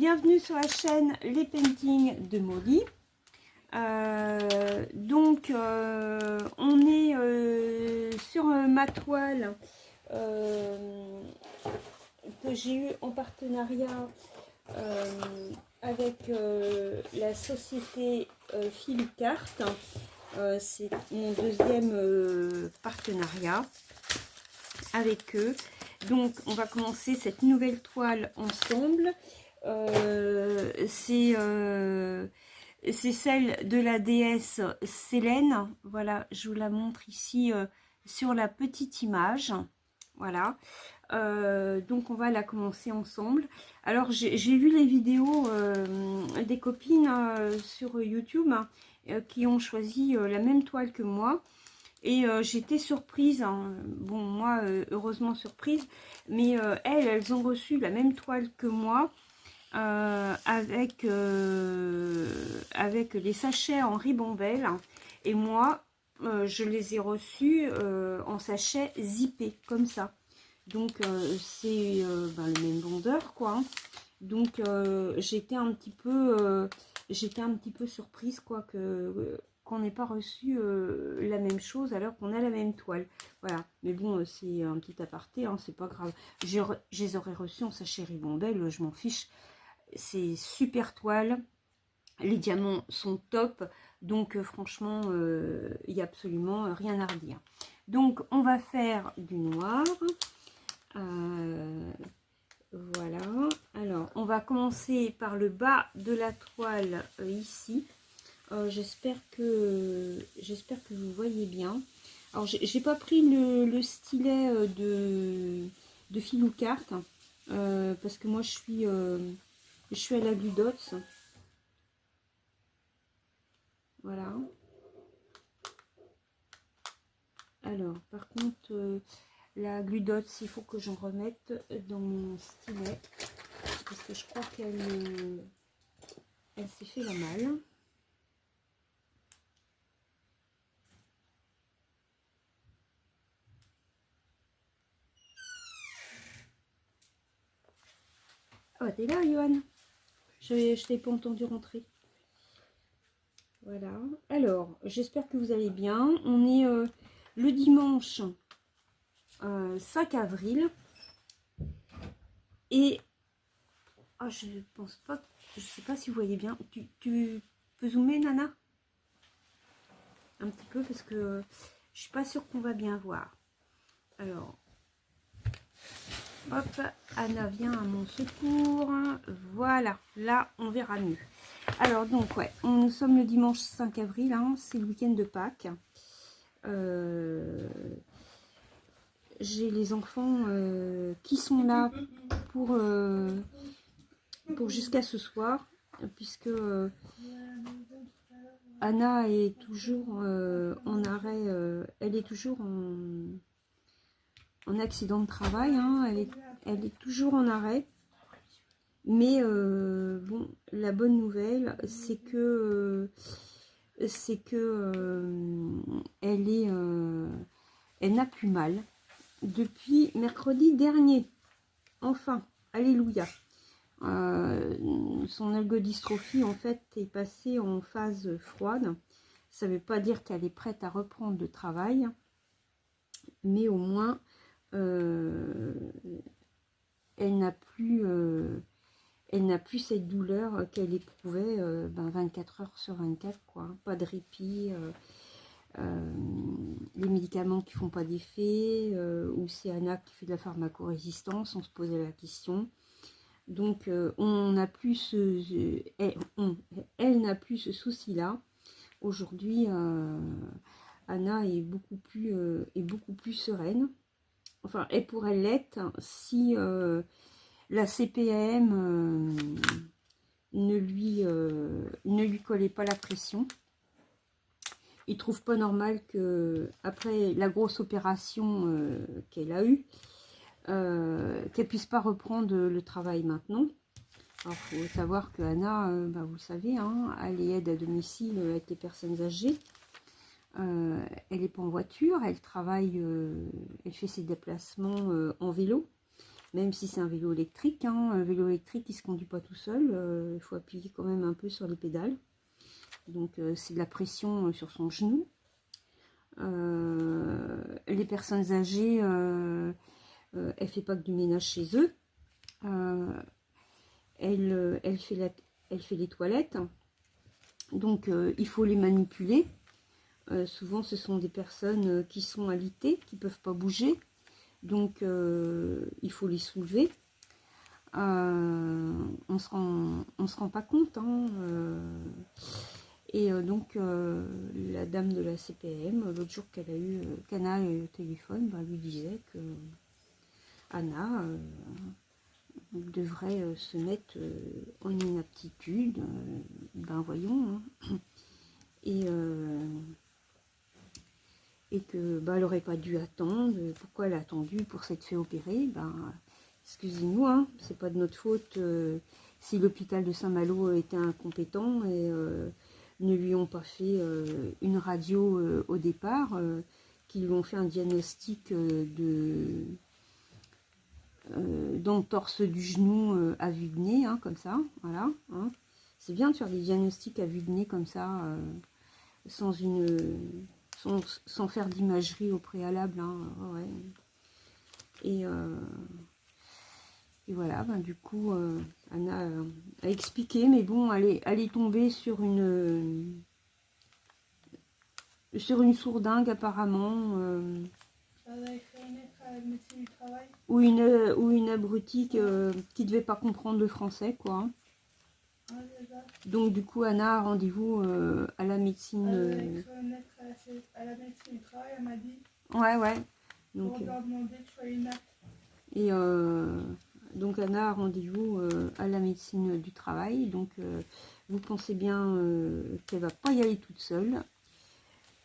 Bienvenue sur la chaîne Les Paintings de Molly. On est sur ma toile que j'ai eue en partenariat avec la société Filicarte. C'est mon deuxième partenariat avec eux. Donc on va commencer cette nouvelle toile ensemble. C'est celle de la déesse Sélène. Voilà, je vous la montre ici sur la petite image. Voilà. Donc on va la commencer ensemble. Alors j'ai vu les vidéos des copines sur YouTube qui ont choisi la même toile que moi. Et j'étais surprise, hein. Bon, moi, heureusement surprise, mais elles ont reçu la même toile que moi, avec les sachets en ribambelle. Et moi, je les ai reçus en sachets zippés, comme ça. Donc, c'est le même vendeur, quoi. Hein. Donc, j'étais un petit peu surprise, quoi, qu'on n'ait pas reçu la même chose alors qu'on a la même toile. Voilà, mais bon, c'est un petit aparté, hein, c'est pas grave. Je les aurais reçus en sachet ribambelle, je m'en fiche. C'est super toile, les diamants sont top, donc franchement, il n'y a absolument rien à redire. Donc, on va faire du noir. Voilà, alors on va commencer par le bas de la toile ici. J'espère que vous voyez bien. Alors j'ai pas pris le stylet de Filicarte parce que moi je suis à la Glue Dots. Voilà. Alors par contre la Glue Dots, il faut que j'en remette dans mon stylet parce que je crois qu'elle s'est fait la malle. Ah bah t'es là, Johan. Je t'ai pas entendu rentrer. Voilà. Alors, j'espère que vous allez bien. On est le dimanche 5 avril. Et oh, je pense pas, je sais pas si vous voyez bien. Tu peux zoomer, Nana? Un petit peu parce que je suis pas sûre qu'on va bien voir. Alors, hop, Anna vient à mon secours. Voilà, là on verra mieux. Alors donc ouais, nous sommes le dimanche 5 avril, hein, c'est le week-end de Pâques. J'ai les enfants qui sont là pour jusqu'à ce soir, puisque Anna est toujours en arrêt, elle est toujours en accident de travail, hein, elle est toujours en arrêt. Mais bon, la bonne nouvelle, c'est que elle n'a plus mal depuis mercredi dernier. Enfin, alléluia. Son algodystrophie en fait est passée en phase froide. Ça ne veut pas dire qu'elle est prête à reprendre le travail, mais au moins elle n'a plus cette douleur qu'elle éprouvait 24 heures sur 24, quoi. Pas de répit, les médicaments qui font pas d'effet, ou c'est Anna qui fait de la pharmacorésistance, on se posait la question. Donc on n'a plus elle n'a plus ce souci-là. Aujourd'hui, Anna est beaucoup plus sereine. Enfin, elle pourrait l'être si la CPAM ne lui collait pas la pression. Il trouve pas normal que après la grosse opération qu'elle a eue, qu'elle puisse pas reprendre le travail maintenant. Alors il faut savoir que Anna, vous le savez, hein, elle est aide à domicile avec les personnes âgées. Elle n'est pas en voiture, elle travaille, elle fait ses déplacements en vélo. même si c'est un vélo électrique, hein, un vélo électrique qui ne se conduit pas tout seul, il faut appuyer quand même un peu sur les pédales. Donc c'est de la pression sur son genou. Les personnes âgées, elle ne fait pas que du ménage chez eux. Elle fait les toilettes. Donc il faut les manipuler. Souvent ce sont des personnes qui sont alitées, qui ne peuvent pas bouger. Donc il faut les soulever. On se rend pas compte, hein, et donc la dame de la CPM, l'autre jour qu'Anna a eu au téléphone, lui disait que Anna devrait se mettre en inaptitude, voyons, hein, et que elle n'aurait pas dû attendre. Pourquoi elle a attendu pour s'être fait opérer? Excusez-nous, hein, c'est pas de notre faute si l'hôpital de Saint-Malo était incompétent et ne lui ont pas fait une radio au départ, qui lui ont fait un diagnostic d'entorse du genou à vue de nez, hein, comme ça, voilà. Hein. C'est bien de faire des diagnostics à vue de nez comme ça, sans faire d'imagerie au préalable, hein, ouais. Et voilà, du coup, Anna a expliqué, mais bon, elle est tombée sur une sourdingue apparemment, ou une abrutie qui devait pas comprendre le français, quoi. Donc du coup, Anna a rendez-vous à la médecine. À la médecine du travail, elle m'a dit. Ouais. Donc, pour leur demander de choisir une acte. Et donc Anna a rendez-vous à la médecine du travail. Donc vous pensez bien qu'elle va pas y aller toute seule.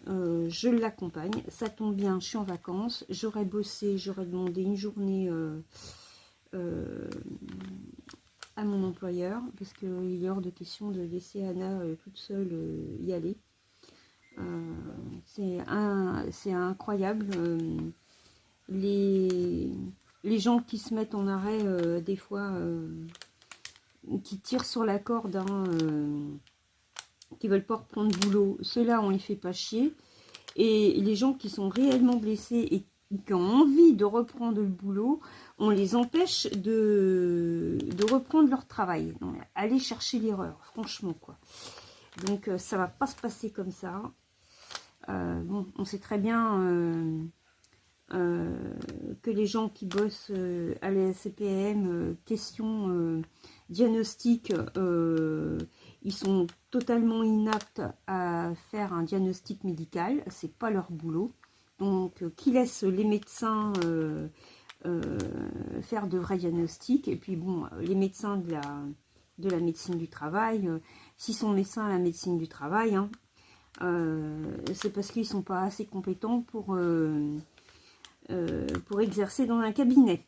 Je l'accompagne. Ça tombe bien, je suis en vacances. J'aurais bossé, j'aurais demandé une journée à mon employeur, parce qu'il est hors de question de laisser Anna toute seule y aller. C'est incroyable. Les gens qui se mettent en arrêt, des fois, qui tirent sur la corde, hein, qui veulent pas reprendre boulot, ceux-là, on les fait pas chier. Et les gens qui sont réellement blessés et qui ont envie de reprendre le boulot, on les empêche de reprendre leur travail. Donc, allez chercher l'erreur, franchement, quoi. Donc, ça va pas se passer comme ça. Bon, on sait très bien que les gens qui bossent à la CPM, question diagnostic, ils sont totalement inaptes à faire un diagnostic médical, c'est pas leur boulot. Donc, qui laisse les médecins faire de vrais diagnostics. Et puis, bon, les médecins de la médecine du travail, s'ils sont médecins à la médecine du travail, hein, c'est parce qu'ils sont pas assez compétents pour exercer dans un cabinet.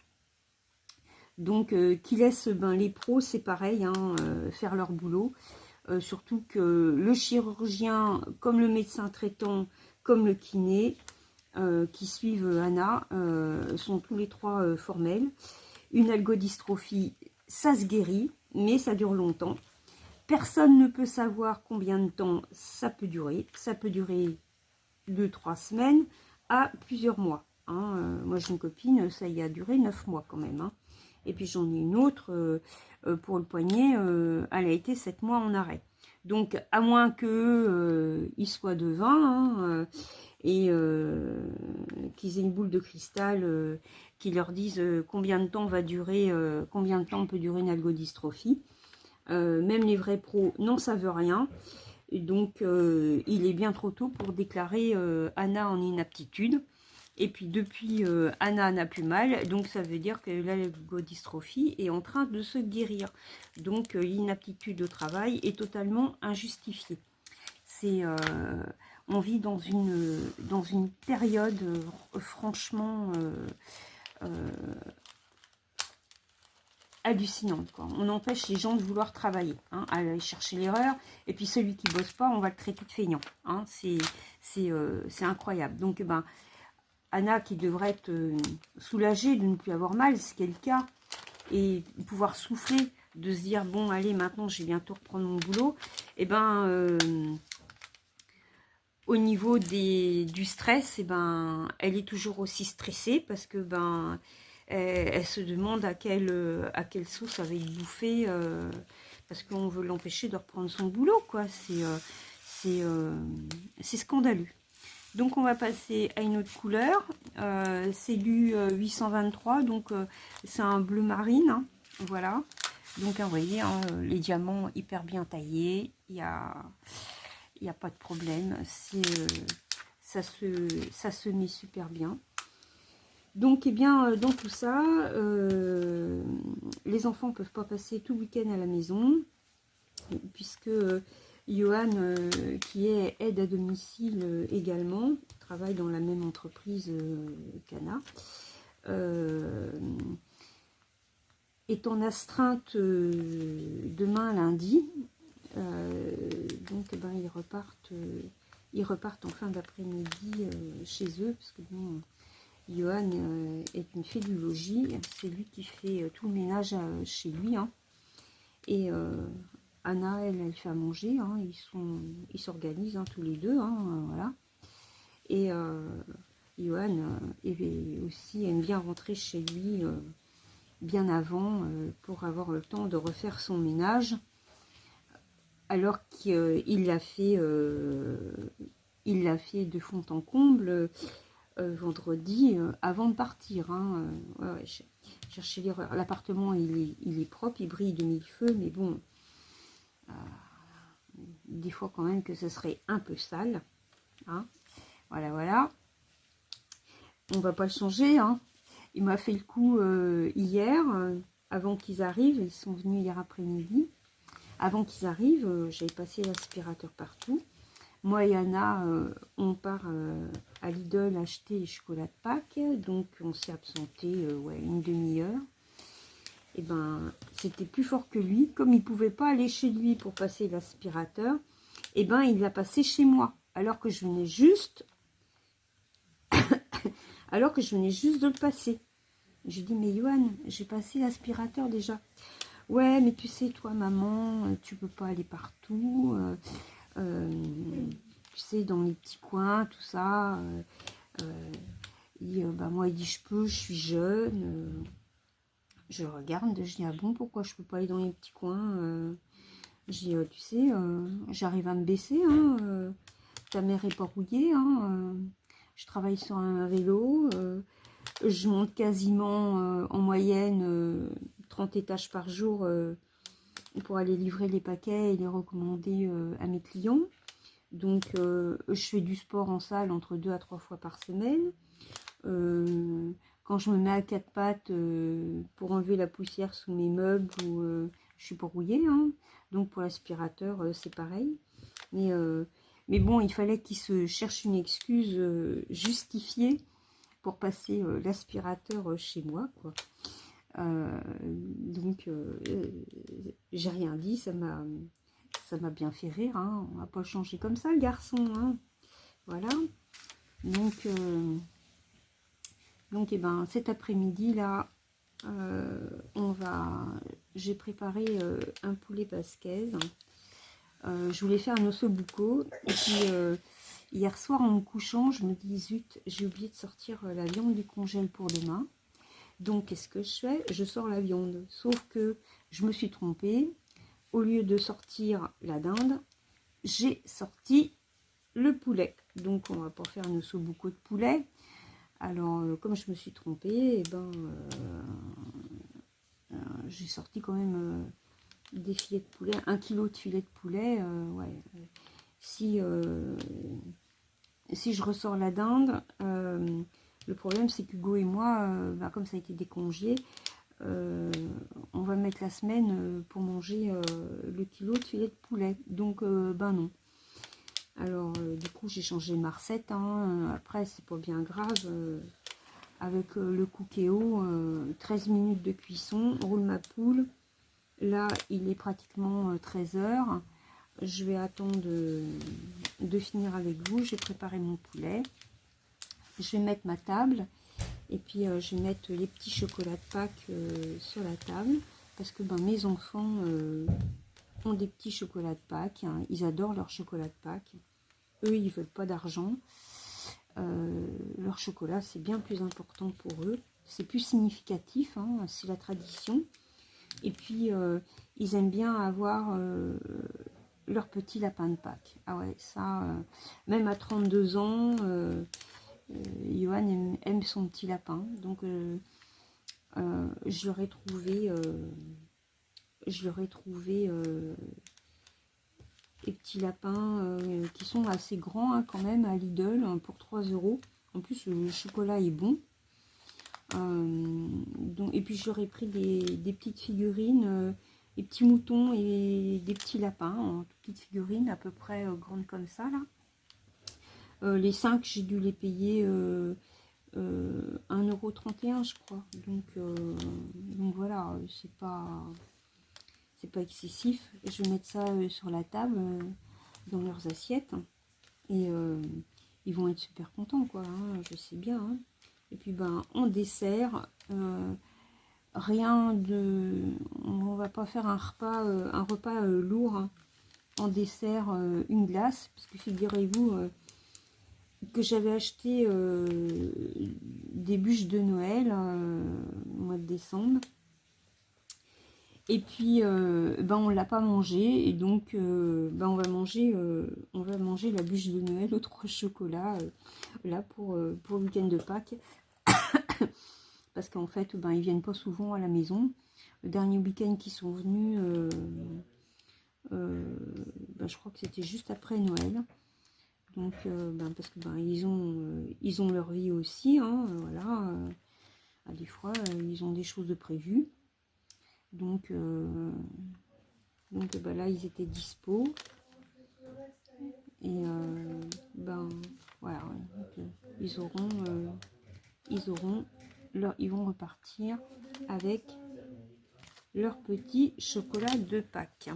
Donc, qui laisse les pros, c'est pareil, hein, faire leur boulot. Surtout que le chirurgien, comme le médecin traitant, comme le kiné, qui suivent Anna, sont tous les trois formels. Une algodystrophie, ça se guérit, mais ça dure longtemps. Personne ne peut savoir combien de temps ça peut durer. Ça peut durer 2-3 semaines à plusieurs mois. Hein. Moi, j'ai une copine, ça y a duré 9 mois quand même. Hein. Et puis, j'en ai une autre, pour le poignet, elle a été 7 mois en arrêt. Donc, à moins qu'ils soient de 20, hein, et qu'ils aient une boule de cristal qui leur dise combien de temps va durer, combien de temps peut durer une algodystrophie. Même les vrais pros n'en savent rien. Et donc, il est bien trop tôt pour déclarer Anna en inaptitude. Et puis, depuis, Anna n'a plus mal. Donc, ça veut dire que l'algodystrophie est en train de se guérir. Donc, l'inaptitude au travail est totalement injustifiée. On vit dans une période franchement hallucinante, quoi. On empêche les gens de vouloir travailler, hein, aller chercher l'erreur, et puis celui qui bosse pas, on va le traiter de feignant, hein. C'est incroyable. Donc Anna qui devrait être soulagée de ne plus avoir mal, ce qui est le cas, et pouvoir souffler, de se dire, bon, allez, maintenant, je vais bientôt reprendre mon boulot, et ben, au niveau du stress, et ben, elle est toujours aussi stressée, parce que, ben, elle se demande à quelle sauce ça va y bouffer, parce qu'on veut l'empêcher de reprendre son boulot, quoi, c'est scandaleux. Donc on va passer à une autre couleur, c'est du 823, donc c'est un bleu marine, hein, voilà. Donc vous voyez, hein, les diamants hyper bien taillés, il n'y a pas de problème, ça se met super bien. Donc eh bien dans tout ça, les enfants ne peuvent pas passer tout le week-end à la maison, puisque Johan, qui est aide à domicile également, travaille dans la même entreprise qu'Anna, est en astreinte demain lundi. Donc eh ben, ils repartent en fin d'après-midi chez eux, parce que bon, Johan est une fée du logis, c'est lui qui fait tout le ménage chez lui, hein. Et Anna, elle fait à manger, hein, ils s'organisent, hein, tous les deux, hein, voilà. Et Johan aussi aime bien rentrer chez lui bien avant pour avoir le temps de refaire son ménage, alors qu'il l'a fait de fond en comble vendredi avant de partir, hein. Ouais, chercher l'erreur. L'appartement il est propre, il brille de mille feux, mais bon, des fois quand même que ce serait un peu sale, hein. Voilà, voilà. On va pas le changer, hein. Il m'a fait le coup hier, avant qu'ils arrivent. Ils sont venus hier après-midi. Avant qu'ils arrivent, j'avais passé l'aspirateur partout. Moi et Anna, on part à Lidl acheter les chocolats de Pâques. Donc on s'est absenté ouais, une demi-heure. Et ben c'était plus fort que lui. Comme il pouvait pas aller chez lui pour passer l'aspirateur, et ben il l'a passé chez moi. Alors que je venais juste de le passer. Je dis, mais Johan, j'ai passé l'aspirateur déjà. Ouais, mais tu sais, toi, maman, tu peux pas aller partout. Tu sais, dans les petits coins, tout ça. Bah, moi, il dit, je peux, je suis jeune. Je regarde, je dis, ah bon, pourquoi je peux pas aller dans les petits coins Je dis, tu sais, j'arrive à me baisser. Hein, ta mère est pas rouillée. Hein, je travaille sur un vélo. Je monte quasiment en moyenne 30 étages par jour pour aller livrer les paquets et les recommander à mes clients. Donc je fais du sport en salle entre 2 à 3 fois par semaine. Quand je me mets à quatre pattes pour enlever la poussière sous mes meubles, je suis pas rouillée, hein. Donc pour l'aspirateur c'est pareil. Mais bon, il fallait qu'il se cherche une excuse justifiée pour passer l'aspirateur chez moi, quoi. Donc j'ai rien dit, ça m'a bien fait rire, hein. On va pas le changer comme ça, le garçon, hein. Voilà. Donc eh ben cet après-midi là, j'ai préparé un poulet basquaise. Je voulais faire un ossobuco et puis hier soir en me couchant, je me dis zut, j'ai oublié de sortir la viande du congèle pour demain. Donc qu'est-ce que je fais? Je sors la viande, sauf que je me suis trompée. Au lieu de sortir la dinde, j'ai sorti le poulet. Donc on va pas faire un ossobuco de poulet. Alors comme je me suis trompée, eh ben j'ai sorti quand même des filets de poulet, 1 kg de filets de poulet. Ouais. Si je ressors la dinde, le problème c'est qu'Hugo et moi, comme ça a été décongelé, on va mettre la semaine pour manger le kilo de filet de poulet. Donc ben non. Alors du coup j'ai changé ma recette, hein. Après c'est pas bien grave. Avec le Cookéo, 13 minutes de cuisson, roule ma poule. Là il est pratiquement 13 h. Je vais attendre de finir avec vous. J'ai préparé mon poulet. je vais mettre ma table. Et puis je vais mettre les petits chocolats de Pâques sur la table. Parce que ben, mes enfants ont des petits chocolats de Pâques. Hein. Ils adorent leur chocolat de Pâques. Eux, ils ne veulent pas d'argent. Leur chocolat, c'est bien plus important pour eux. C'est plus significatif, hein, c'est la tradition. Et puis, ils aiment bien avoir leur petit lapin de Pâques. Ah ouais, ça, même à 32 ans, Johan aime son petit lapin. Donc, je leur ai trouvé... des petits lapins qui sont assez grands hein, quand même à Lidl hein, pour 3 €. En plus, le chocolat est bon. Donc, et puis, j'aurais pris des petites figurines, des petits moutons et des petits lapins en petites figurines à peu près grandes comme ça. Là. Les 5, j'ai dû les payer 1,31 € je crois. Donc voilà, c'est pas excessif. Je vais mettre ça sur la table dans leurs assiettes et ils vont être super contents quoi hein, je sais bien hein. Et puis ben en dessert rien de, on va pas faire un repas lourd hein. En dessert une glace parce que figurez-vous que j'avais acheté des bûches de Noël au mois de décembre. Et puis, ben, on ne l'a pas mangé. Et donc, ben, on va manger la bûche de Noël au 3 chocolats là pour le week-end de Pâques. Parce qu'en fait, ben, ils viennent pas souvent à la maison. Le dernier week-end qu'ils sont venus, ben, je crois que c'était juste après Noël. Donc, ben, parce que ben, ils ont leur vie aussi. Hein, voilà. Des fois, ils ont des choses de prévues. Donc ben là, ils étaient dispo. Et ben voilà. Donc, ils vont repartir avec leur petit chocolat de Pâques.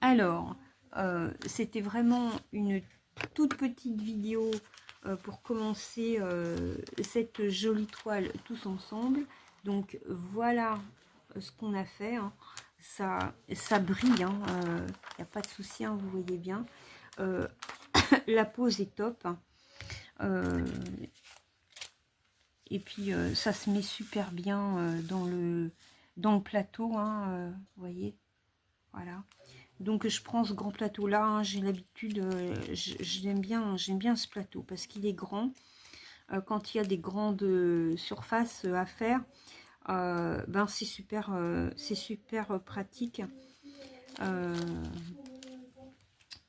Alors, c'était vraiment une toute petite vidéo pour commencer cette jolie toile tous ensemble. Donc voilà ce qu'on a fait. Hein. Ça brille, il hein, n'y a pas de souci, hein, vous voyez bien. La pose est top. Et puis ça se met super bien dans le plateau, hein, vous voyez. Voilà. Donc je prends ce grand plateau là, hein, j'ai l'habitude, j'aime bien ce plateau parce qu'il est grand. Quand il y a des grandes surfaces à faire, ben c'est super pratique.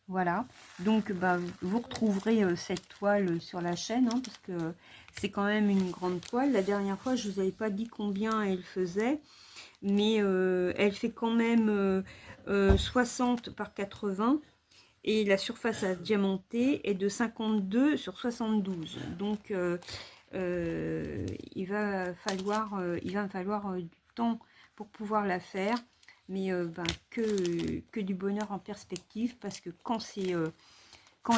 Voilà, donc bah, vous retrouverez cette toile sur la chaîne, hein, parce que c'est quand même une grande toile. La dernière fois, je vous avais pas dit combien elle faisait, mais elle fait quand même 60 par 80. Et la surface à diamanter est de 52 sur 72. Donc, il va me falloir du temps pour pouvoir la faire. Mais ben, que du bonheur en perspective. Parce que quand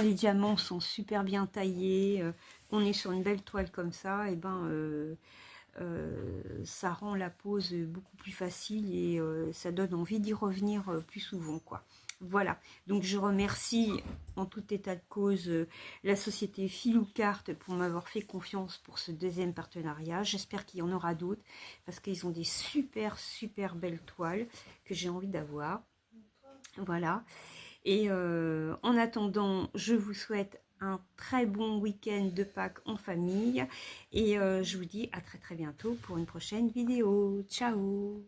les diamants sont super bien taillés, on est sur une belle toile comme ça, et ben... ça rend la pose beaucoup plus facile et ça donne envie d'y revenir plus souvent quoi. Voilà, donc je remercie en tout état de cause la société Filoucarte pour m'avoir fait confiance pour ce deuxième partenariat. J'espère qu'il y en aura d'autres parce qu'ils ont des super belles toiles que j'ai envie d'avoir. Voilà, et en attendant, je vous souhaite un très bon week-end de Pâques en famille et je vous dis à très bientôt pour une prochaine vidéo. Ciao!